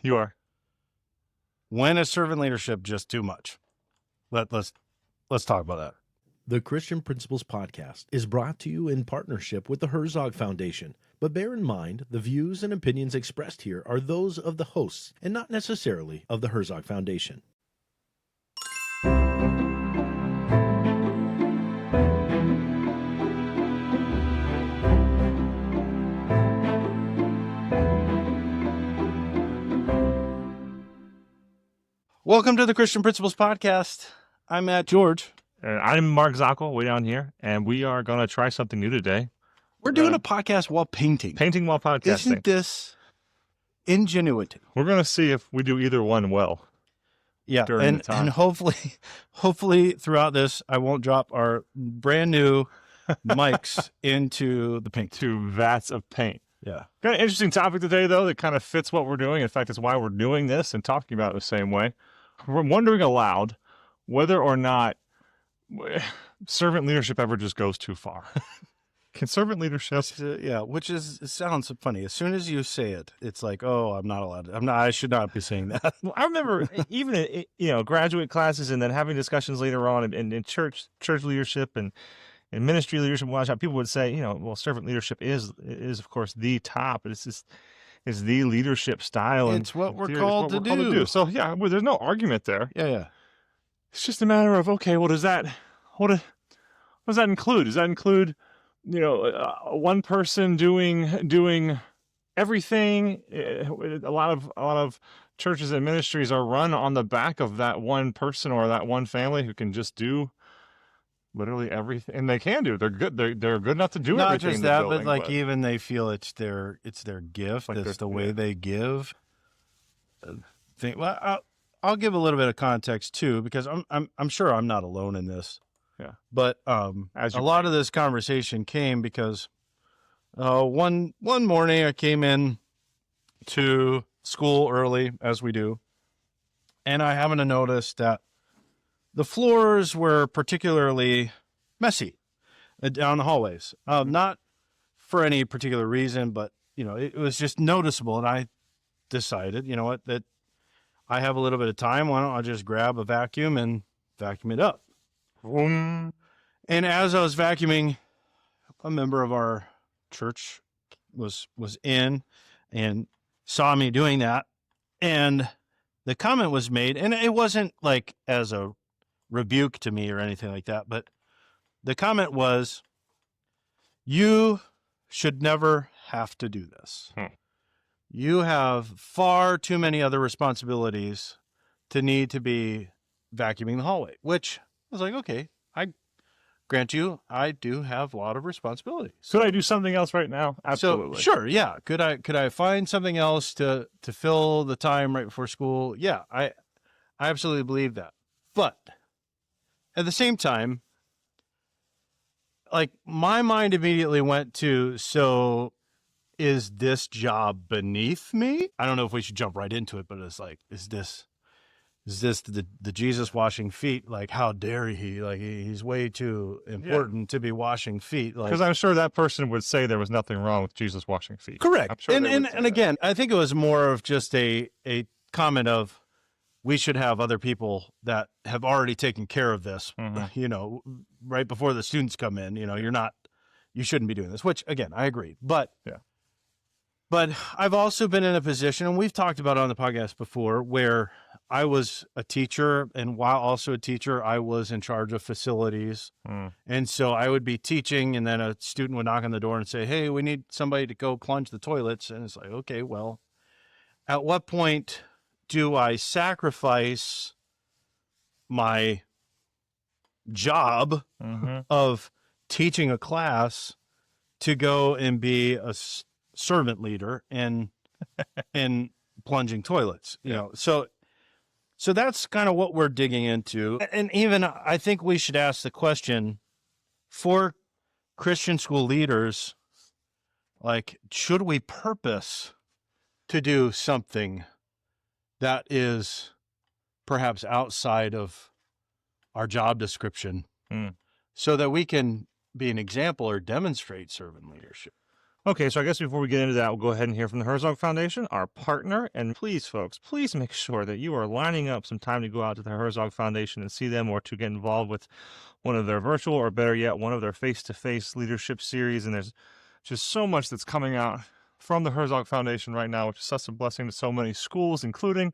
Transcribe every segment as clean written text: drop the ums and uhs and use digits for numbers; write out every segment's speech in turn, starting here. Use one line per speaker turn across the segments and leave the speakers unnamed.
You are.
When is servant leadership just too much? Let's talk about that.
The Christian Principles Podcast is brought to you in partnership with the Herzog Foundation. But bear in mind, the views and opinions expressed here are those of the hosts and not necessarily of the Herzog Foundation.
Welcome to the Christian Principles Podcast. I'm Matt George.
And I'm Mark Zockoll, way down here, and we are going to try something new today.
We're doing a podcast while painting.
Painting while podcasting.
Isn't this ingenuity?
We're going to see if we do either one well.
Yeah,
during the time.
and hopefully throughout this, I won't drop our brand new mics into the paint.
2 vats of paint.
Yeah.
Got an interesting topic today, though, that kind of fits what we're doing. In fact, it's why we're doing this and talking about it the same way. We're wondering aloud whether or not servant leadership ever just goes too far. Can servant leadership?
It sounds funny. As soon as you say it, it's like, oh, I'm not allowed. I should not be saying that.
Well, I remember even graduate classes and then having discussions later on in church leadership and ministry leadership. Watch how people would say, well, servant leadership is of course the top. It's the leadership style.
It's what we're called to do.
So yeah, well, there's no argument there.
Yeah.
It's just a matter of, okay, well, what does that include? Does that include, one person doing everything? A lot of churches and ministries are run on the back of that one person or that one family who can just do literally everything, and they can do. They're good. They're good enough to do
Not
everything.
Not just that, but even they feel it's their gift.
Like
it's the way they give. Well, I'll give a little bit of context too, because I'm sure I'm not alone in this.
Yeah.
But a lot of this conversation came because one morning I came in to school early, as we do, and I happened to notice that the floors were particularly messy down the hallways. Not for any particular reason, but it was just noticeable, and I decided, that I have a little bit of time. Why don't I just grab a vacuum and vacuum it up? And as I was vacuuming, a member of our church was in and saw me doing that, and the comment was made, and it wasn't like as a rebuke to me or anything like that, but the comment was, you should never have to do this. You have far too many other responsibilities to need to be vacuuming the hallway, which I was like, okay, I grant you, I do have a lot of responsibilities.
Could I do something else right now? Absolutely.
So, sure, yeah. Could I find something else to fill the time right before school? Yeah, I absolutely believe that. But at the same time, like, my mind immediately went to, so is this job beneath me? I don't know if we should jump right into it, but it's like, is this the Jesus washing feet? Like, how dare he? Like, he's way too important to be washing feet.
Because I'm sure that person would say there was nothing wrong with Jesus washing feet.
Correct.
I'm sure
and again, I think it was more of just a comment of, we should have other people that have already taken care of this, right before the students come in. You shouldn't be doing this, which, again, I agree. But I've also been in a position, and we've talked about it on the podcast before, where I was a teacher, and while also a teacher, I was in charge of facilities. And so I would be teaching, and then a student would knock on the door and say, hey, we need somebody to go plunge the toilets. And it's like, okay, well, at what point do I sacrifice my job of teaching a class to go and be a servant leader and plunging toilets? So that's kind of what we're digging into. And even I think we should ask the question, for Christian school leaders, like, should we purpose to do something that is perhaps outside of our job description so that we can be an example or demonstrate servant leadership?
Okay, so I guess before we get into that, we'll go ahead and hear from the Herzog Foundation, our partner. And please, folks, please make sure that you are lining up some time to go out to the Herzog Foundation and see them, or to get involved with one of their virtual, or better yet, one of their face-to-face leadership series. And there's just so much that's coming out from the Herzog Foundation right now, which is such a blessing to so many schools, including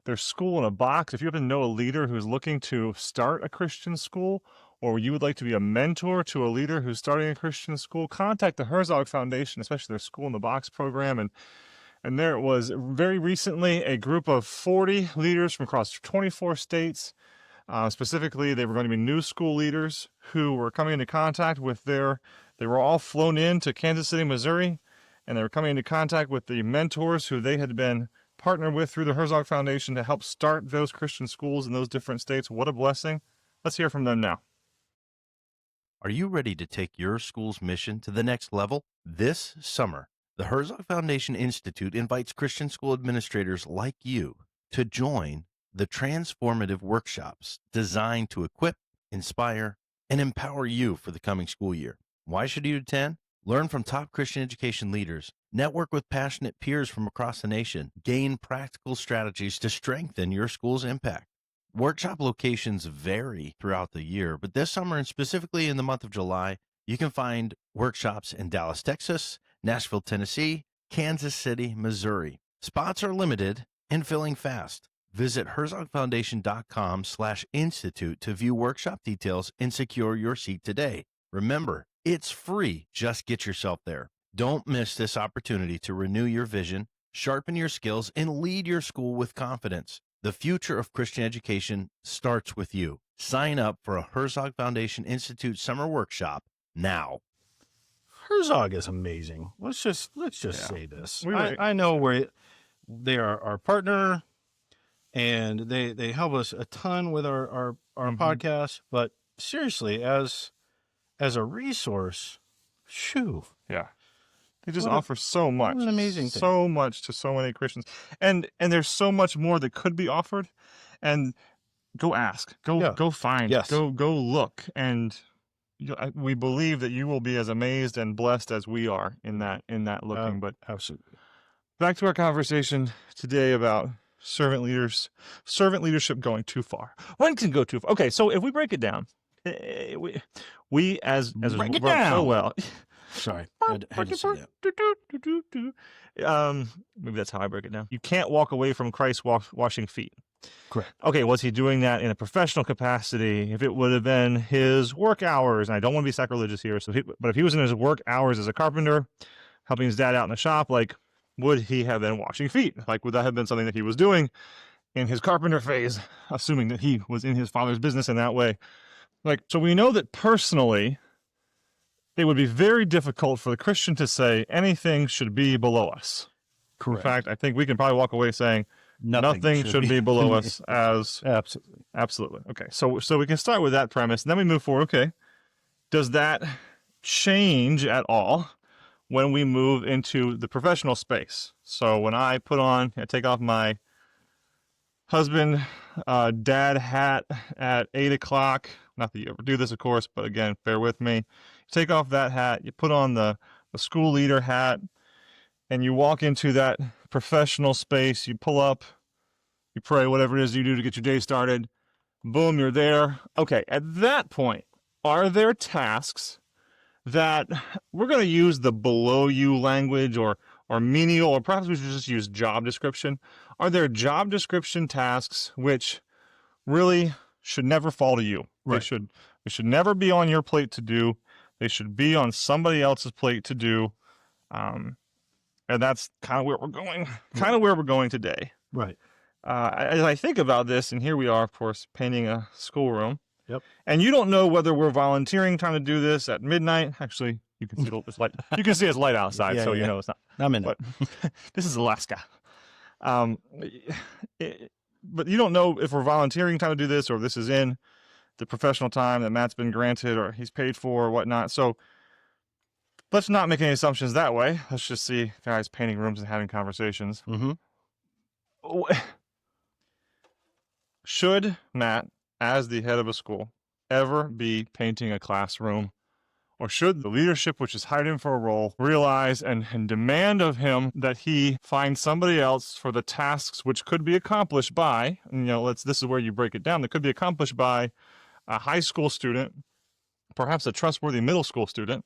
their School in a Box. If you happen to know a leader who's looking to start a Christian school, or you would like to be a mentor to a leader who's starting a Christian school, contact the Herzog Foundation, especially their School in the Box program. And there was very recently a group of 40 leaders from across 24 states. Specifically, they were going to be new school leaders who were coming into contact with they were all flown in to Kansas City, Missouri, and they were coming into contact with the mentors who they had been partnered with through the Herzog Foundation to help start those Christian schools in those different states. What a blessing. Let's hear from them now.
Are you ready to take your school's mission to the next level? This summer, the Herzog Foundation Institute invites Christian school administrators like you to join the transformative workshops designed to equip, inspire, and empower you for the coming school year. Why should you attend? Learn from top Christian education leaders, network with passionate peers from across the nation, gain practical strategies to strengthen your school's impact. Workshop locations vary throughout the year, but this summer, and specifically in the month of July, you can find workshops in Dallas, Texas, Nashville, Tennessee, Kansas City, Missouri. Spots are limited and filling fast. Visit herzogfoundation.com/institute to view workshop details and secure your seat today. Remember, it's free. Just get yourself there. Don't miss this opportunity to renew your vision, sharpen your skills, and lead your school with confidence. The future of Christian education starts with you. Sign up for a Herzog Foundation Institute summer workshop now.
Herzog is amazing. Let's just say this. I know they are our partner, and they help us a ton with our podcast. But seriously, as a resource, shoo.
Yeah. They just offer so much.
What an amazing thing.
So much to so many Christians. And there's so much more that could be offered. And go ask. Go find.
Yes.
Go look. And we believe that you will be as amazed and blessed as we are in that looking. But
absolutely.
Back to our conversation today about servant leadership going too far. One can go too far. Okay, so if we break it down, we as
break it
well,
down.
so well.
Sorry, I had to say
that. Maybe that's how I break it down. You can't walk away from Christ washing feet.
Correct.
Okay, was he doing that in a professional capacity? If it would have been his work hours, and I don't want to be sacrilegious here, but if he was in his work hours as a carpenter, helping his dad out in the shop, like, would he have been washing feet? Like, would that have been something that he was doing in his carpenter phase, assuming that he was in his father's business in that way? Like, so we know that personally, it would be very difficult for the Christian to say anything should be below us.
Correct.
In fact, I think we can probably walk away saying nothing should be below us as absolutely. Okay, so we can start with that premise, and then we move forward. Okay, does that change at all when we move into the professional space? So when I take off my husband, dad hat at 8 o'clock, not that you ever do this, of course, but again, bear with me. You take off that hat, you put on the school leader hat, and you walk into that professional space, you pull up, you pray, whatever it is you do to get your day started. Boom, you're there. Okay, at that point, are there tasks that we're going to use the below you language or menial, or perhaps we should just use job description? Are there job description tasks which really should never fall to you?
Right.
They should never be on your plate to do. They should be on somebody else's plate to do. And that's kind of where we're going today.
Right.
As I think about this, and here we are, of course, painting a schoolroom.
Yep.
And you don't know whether we're volunteering trying to do this at midnight. Actually, you can see it's light. You can see it's light outside, you know it's not.
I'm in it.
But this is Alaska. But you don't know if we're volunteering trying to do this, or if this is in the professional time that Matt's been granted, or he's paid for, or whatnot. So let's not make any assumptions that way. Let's just see guys painting rooms and having conversations.
Mm-hmm.
Should Matt, as the head of a school, ever be painting a classroom or should the leadership which is hired him for a role realize and demand of him that he find somebody else for the tasks which could be accomplished by, and, this is where you break it down, that could be accomplished by a high school student, perhaps a trustworthy middle school student,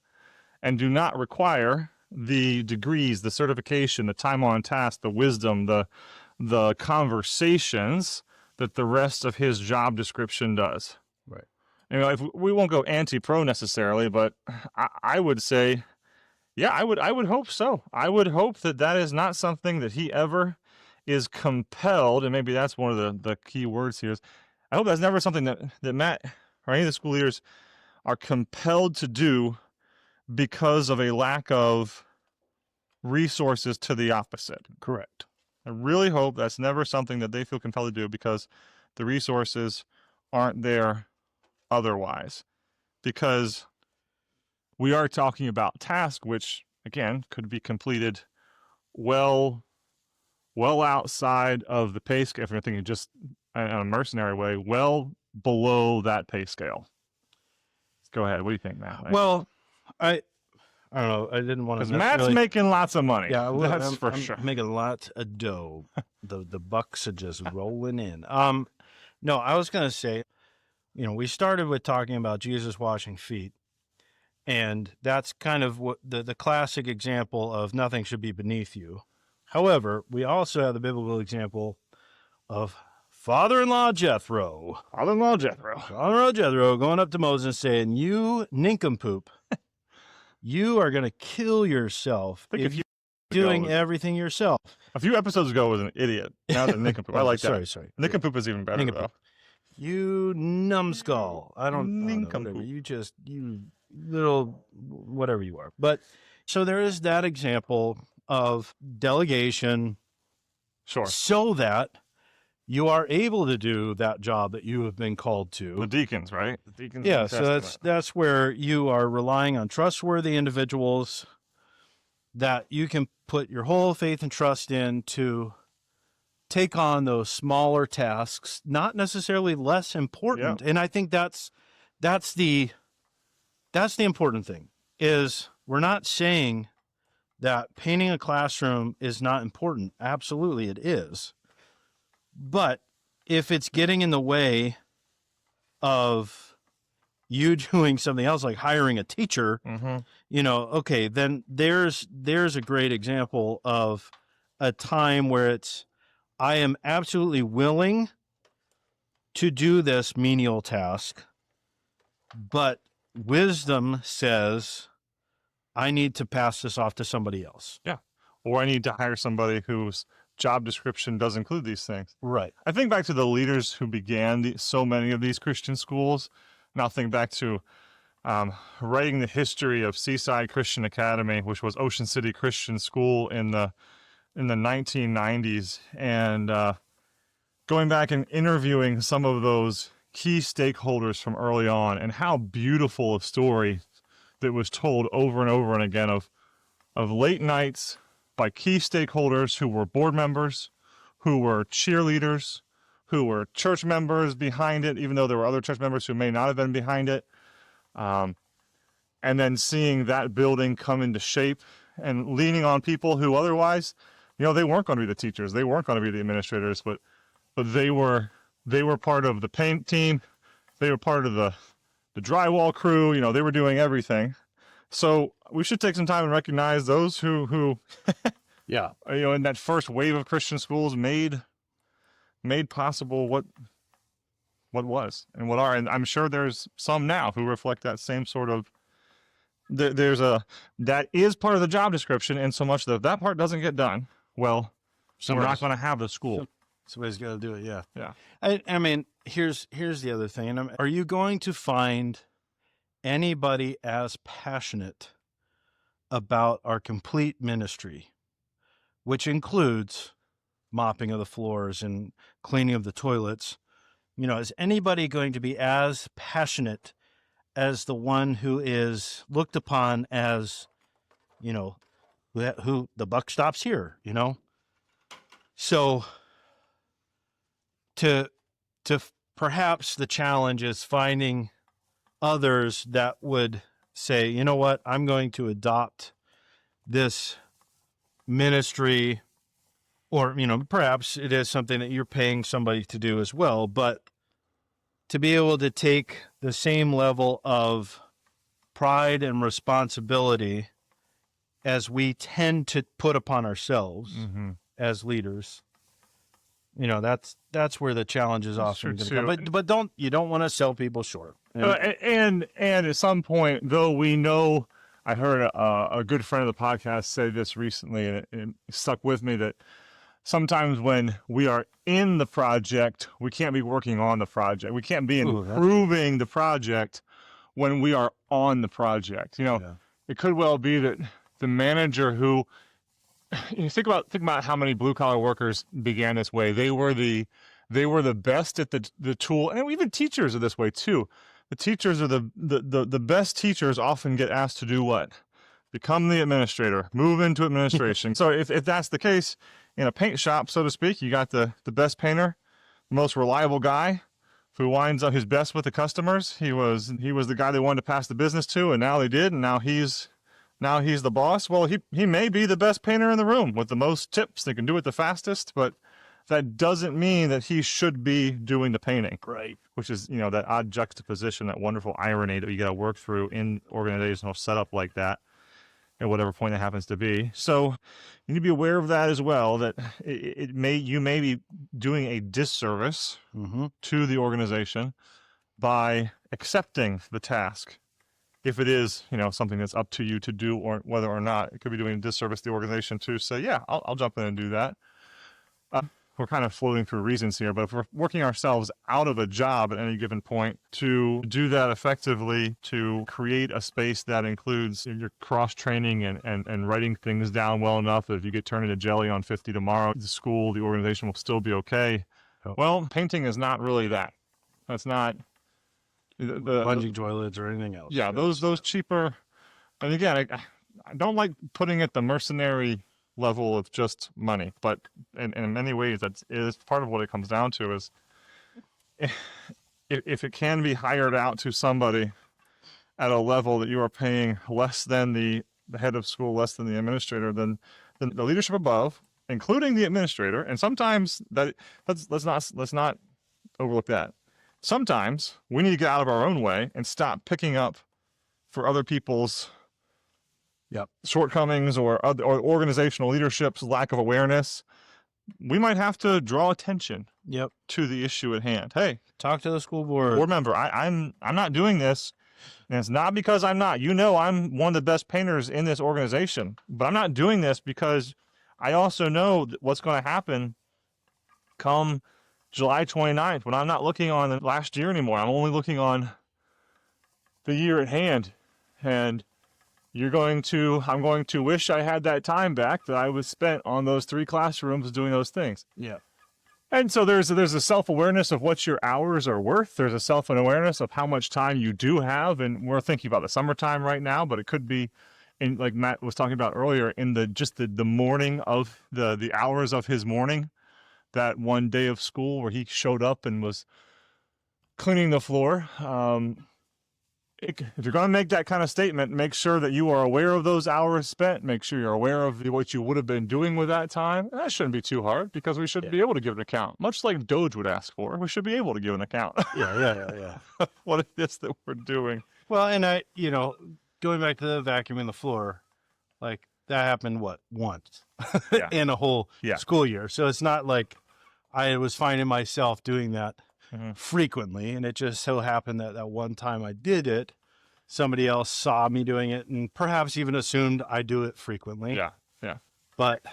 and do not require the degrees, the certification, the time on task, the wisdom, the conversations that the rest of his job description does.
Right.
If we won't go anti-pro necessarily, but I would say, yeah, I would hope so. I would hope that is not something that he ever is compelled, and maybe that's one of the key words here. I hope that's never something that Matt or any of the school leaders are compelled to do because of a lack of resources to the opposite.
Correct.
I really hope that's never something that they feel compelled to do because the resources aren't there otherwise. Because we are talking about tasks which, again, could be completed well outside of the pay scale, if you're thinking just in a mercenary way, well below that pay scale. Go ahead. What do you think, Matt?
Well, I don't know. I didn't want to.
Because Matt's making lots of money.
Yeah,
that's for
I'm
sure.
making lots of dough. the bucks are just rolling in. No, I was gonna say, we started with talking about Jesus washing feet, and that's kind of what the classic example of nothing should be beneath you. However, we also have the biblical example of Father-in-law Jethro.
Father-in-law Jethro
Going up to Moses saying, "You nincompoop, you are going to kill yourself if you're doing everything yourself."
A few episodes ago was an idiot. Now it's a nincompoop. I like that.
Sorry.
Nincompoop is even better, though.
You numbskull. I don't know. Whatever. You little whatever you are. But so there is that example of delegation.
Sure.
So that you are able to do that job that you have been called to.
The deacons, right? The deacons.
Yeah, so that's where you are relying on trustworthy individuals that you can put your whole faith and trust in to take on those smaller tasks, not necessarily less important. Yeah. And I think that's the important thing, is we're not saying that painting a classroom is not important. Absolutely it is. But if it's getting in the way of you doing something else, like hiring a teacher, okay, then there's a great example of a time where I am absolutely willing to do this menial task, but wisdom says I need to pass this off to somebody else.
Yeah. Or I need to hire somebody whose job description does include these things.
Right.
I think back to the leaders who began so many of these Christian schools, and I'll think back to writing the history of Seaside Christian Academy, which was Ocean City Christian School in the 1990s, and going back and interviewing some of those key stakeholders from early on, and how beautiful a story that was told over and over and again of late nights by key stakeholders who were board members, who were cheerleaders, who were church members behind it, even though there were other church members who may not have been behind it. And then seeing that building come into shape and leaning on people who otherwise, they weren't going to be the teachers, they weren't going to be the administrators, but they were part of the paint team, they were part of the drywall crew, they were doing everything. So we should take some time and recognize those who
yeah,
in that first wave of Christian schools made possible what was and what are, and I'm sure there's some now who reflect that same sort of. That is part of the job description, and so much that if that part doesn't get done, well, we're not going to have the school.
Somebody's got to do it. Yeah.
Yeah.
I mean, here's the other thing. Are you going to find anybody as passionate about our complete ministry, which includes mopping of the floors and cleaning of the toilets? Is anybody going to be as passionate as the one who is looked upon as, who the buck stops here, So to perhaps the challenge is finding others that would say, you know what, I'm going to adopt this ministry, or, perhaps it is something that you're paying somebody to do as well, but to be able to take the same level of pride and responsibility as we tend to put upon ourselves as leaders, that's where the challenge is often going to come. But you don't want to sell people short.
And at some point, though, we know, I heard a good friend of the podcast say this recently, and it stuck with me, that sometimes when we are in the project, we can't be working on the project. We can't be improving the project when we are on the project. It could well be that the manager who, think about how many blue collar workers began this way. They were the best at the tool, and even teachers are this way too. The teachers are the best teachers often get asked to do what? Become the administrator, move into administration. So if that's the case in a paint shop, so to speak, you got the best painter, the most reliable guy who winds up his best with the customers. He was the guy they wanted to pass the business to, and now they did, and now he's the boss. Well, he may be the best painter in the room with the most tips. They can do it the fastest, but that doesn't mean that he should be doing the painting.
Right.
Which is, that odd juxtaposition, that wonderful irony that you got to work through in organizational setup like that, at whatever point it happens to be. So you need to be aware of that as well, that you may be doing a disservice to the organization by accepting the task. If it is, something that's up to you to do, or whether or not, it could be doing a disservice to the organization to say, yeah, I'll jump in and do that. We're kind of floating through reasons here, but if we're working ourselves out of a job at any given point, to do that effectively, to create a space that includes your cross-training and writing things down well enough that if you get turned into jelly on 50 tomorrow, the school, the organization will still be okay. Well, painting is not really that. That's not the
bungee toilets or anything else.
Yeah, those cheaper. And again, I don't like putting it the mercenary level of just money, but in many ways that is part of what it comes down to. Is if it can be hired out to somebody at a level that you are paying less than the head of school, less than the administrator, then the leadership above, including the administrator, and sometimes let's not overlook that. Sometimes we need to get out of our own way and stop picking up for other people's shortcomings or organizational leadership's lack of awareness. We might have to draw attention to the issue at hand. Hey,
talk to the school board
member. I'm not doing this, and it's not because I'm not. I'm one of the best painters in this organization, but I'm not doing this because I also know what's going to happen come July 29th, when I'm not looking on the last year anymore. I'm only looking on the year at hand, and I'm going to wish I had that time back that I was spent on those 3 classrooms doing those things.
Yeah.
And so there's a self-awareness of what your hours are worth. There's a self-awareness of how much time you do have. And we're thinking about the summertime right now, but it could be, like Matt was talking about earlier, in the morning of the hours of his morning, that one day of school where he showed up and was cleaning the floor. If you're going to make that kind of statement, make sure that you are aware of those hours spent. Make sure you're aware of what you would have been doing with that time. And that shouldn't be too hard, because we should be able to give an account. Much like Doge would ask for, we should be able to give an account.
Yeah.
What it is that we're doing.
Well, and going back to the vacuuming the floor, like that happened, once in a whole school year. So it's not like I was finding myself doing that frequently, and it just so happened that one time I did it, somebody else saw me doing it and perhaps even assumed I do it frequently.
Yeah.
But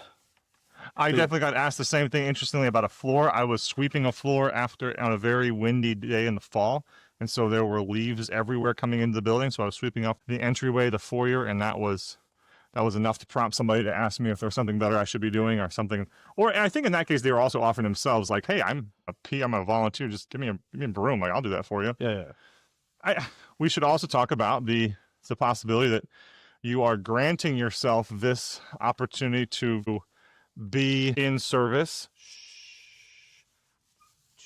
I definitely got asked the same thing, interestingly, about a floor. I was sweeping a floor on a very windy day in the fall, and so there were leaves everywhere coming into the building. So I was sweeping up the entryway, the foyer, and that was enough to prompt somebody to ask me if there was something better I should be doing or something. And I think in that case, they were also offering themselves, like, hey, I'm a volunteer. Just give me a broom. Like, I'll do that for you.
Yeah.
We should also talk about the possibility that you are granting yourself this opportunity to be in service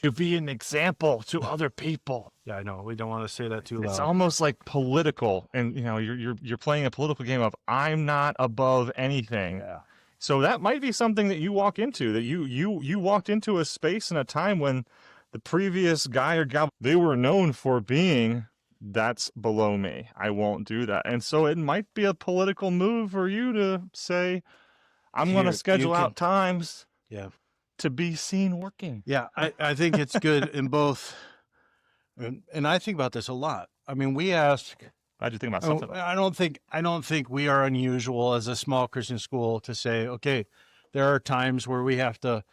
to be an example to other people.
Yeah, I know. We don't want to say that too loud.
It's almost like political, and you're playing a political game of I'm not above anything.
Yeah.
So that might be something that you walk into, that you walked into a space and a time when the previous guy or gal, they were known for being, that's below me. I won't do that. And so it might be a political move for you to say, I'm going to schedule out times to be seen working.
Yeah, I think it's good in both. And I think about this a lot. I mean, we ask.
I just think about something.
I don't think we are unusual as a small Christian school to say, okay, there are times where we have to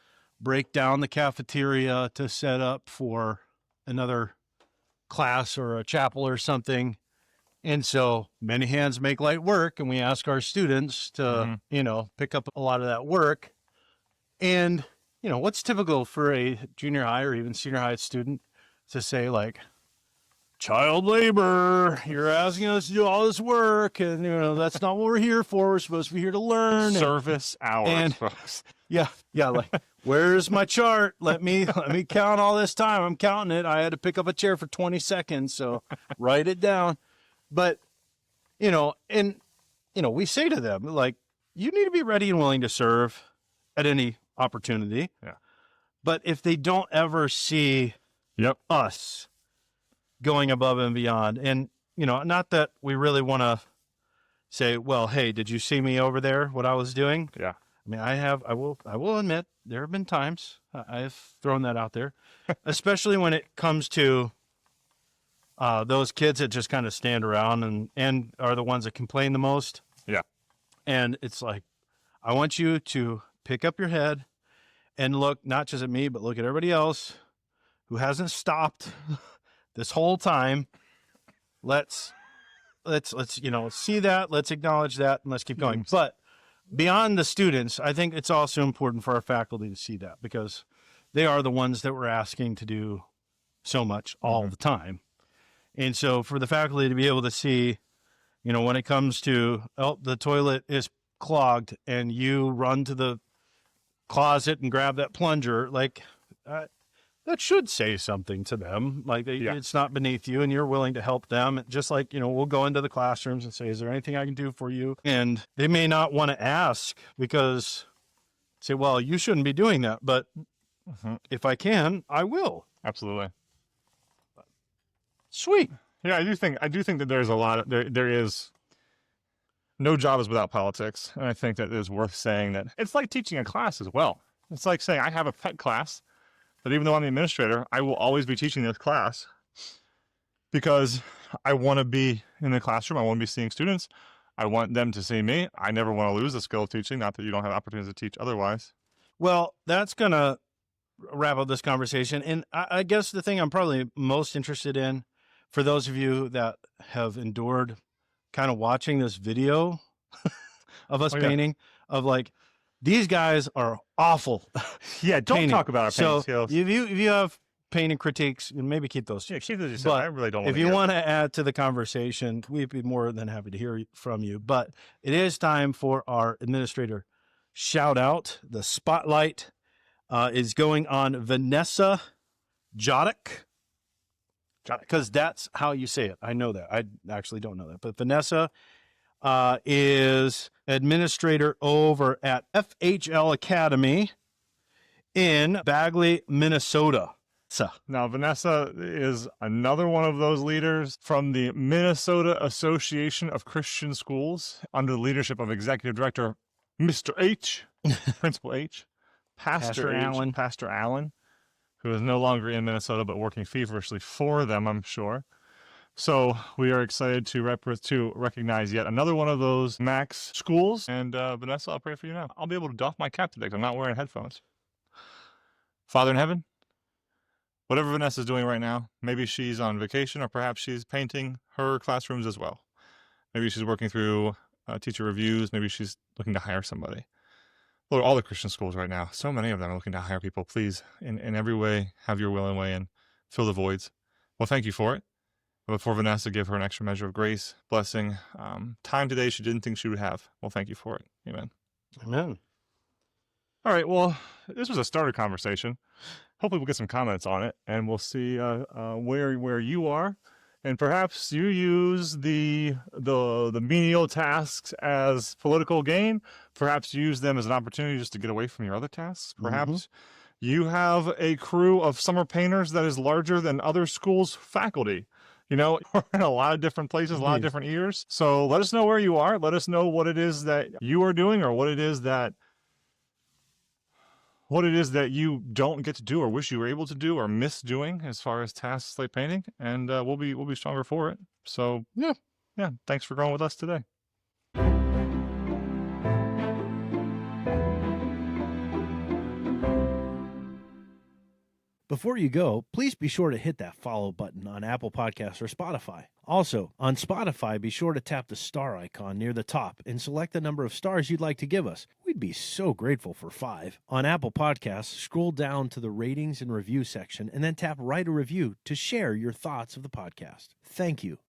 break down the cafeteria to set up for another class or a chapel or something. And so many hands make light work, and we ask our students to, pick up a lot of that work. And, what's typical for a junior high or even senior high student to say, like, child labor, you're asking us to do all this work, and, that's not what we're here for. We're supposed to be here to learn.
Service hours, folks.
Yeah, like, where's my chart? Let me count all this time. I'm counting it. I had to pick up a chair for 20 seconds, so write it down. But, we say to them, like, you need to be ready and willing to serve at any opportunity.
Yeah.
But if they don't ever see us going above and beyond, and, not that we really want to say, well, hey, did you see me over there, what I was doing?
Yeah.
I mean, I will admit there have been times I've thrown that out there, especially when it comes to those kids that just kind of stand around and are the ones that complain the most.
Yeah.
And it's like, I want you to pick up your head and look not just at me, but look at everybody else who hasn't stopped this whole time. Let's see that, let's acknowledge that, and let's keep going.
Mm-hmm.
But beyond the students, I think it's also important for our faculty to see that, because they are the ones that we're asking to do so much all the time. And so for the faculty to be able to see, when it comes to, the toilet is clogged and you run to the closet and grab that plunger, like, that should say something to them. Like, it's not beneath you and you're willing to help them. Just like, we'll go into the classrooms and say, is there anything I can do for you? And they may not want to ask because say, well, you shouldn't be doing that. But if I can, I will.
Absolutely.
Sweet.
Yeah, I do think that there's a lot of, there is no job is without politics. And I think that it is worth saying that it's like teaching a class as well. It's like saying I have a pet class that even though I'm the administrator, I will always be teaching this class because I want to be in the classroom. I want to be seeing students. I want them to see me. I never want to lose the skill of teaching, not that you don't have opportunities to teach otherwise.
Well, that's going to wrap up this conversation. And I guess the thing I'm probably most interested in, for those of you that have endured kind of watching this video of us painting, of like, these guys are awful.
Yeah, don't talk about our painting skills.
If you have painting critiques, maybe keep those.
Yeah, keep those yourself. I really don't want
to. If you want to add to the conversation, we'd be more than happy to hear from you. But it is time for our administrator shout out. The spotlight is going on Vanessa Jodock. Because that's how you say it. I know that. I actually don't know that. But Vanessa is administrator over at FHL Academy in Bagley, Minnesota.
Now, Vanessa is another one of those leaders from the Minnesota Association of Christian Schools under the leadership of Executive Director Mr. H, Principal H, Pastor Allen, who is no longer in Minnesota but working feverishly for them, I'm sure. So we are excited to recognize yet another one of those Max schools. And Vanessa, I'll pray for you now. I'll be able to doff my cap today because I'm not wearing headphones. Father in heaven, whatever Vanessa's doing right now, maybe she's on vacation or perhaps she's painting her classrooms as well. Maybe she's working through teacher reviews. Maybe she's looking to hire somebody. Lord, all the Christian schools right now, so many of them are looking to hire people. Please, in every way, have your will and way and fill the voids. Well, thank you for it. But for Vanessa, give her an extra measure of grace, blessing, time today she didn't think she would have. Well, thank you for it. Amen.
Amen.
All right. Well, this was a starter conversation. Hopefully, we'll get some comments on it, and we'll see where you are, and perhaps you use the menial tasks as political gain. Perhaps you use them as an opportunity just to get away from your other tasks. Perhaps you have a crew of summer painters that is larger than other schools' faculty. We're in a lot of different places, a lot of different years. So let us know where you are. Let us know what it is that you are doing, or what it is that you don't get to do, or wish you were able to do, or miss doing as far as tasks like painting, and we'll be stronger for it. So yeah, thanks for going with us today.
Before you go, please be sure to hit that follow button on Apple Podcasts or Spotify. Also, on Spotify, be sure to tap the star icon near the top and select the number of stars you'd like to give us. We'd be so grateful for 5. On Apple Podcasts, scroll down to the ratings and review section and then tap write a review to share your thoughts of the podcast. Thank you.